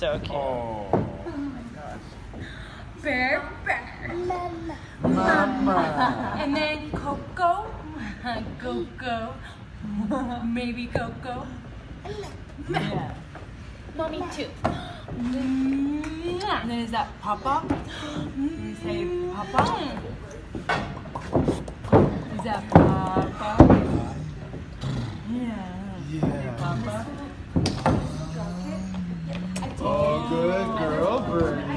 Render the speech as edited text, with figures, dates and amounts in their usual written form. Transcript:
so cute. Oh. Bear, bear. Mama. And then Coco. Coco. Maybe Coco. Yeah. Mommy too. And then is that Papa? You say Papa? Is that Papa? Yeah. Yeah. Papa. Oh, good girl, Birdie.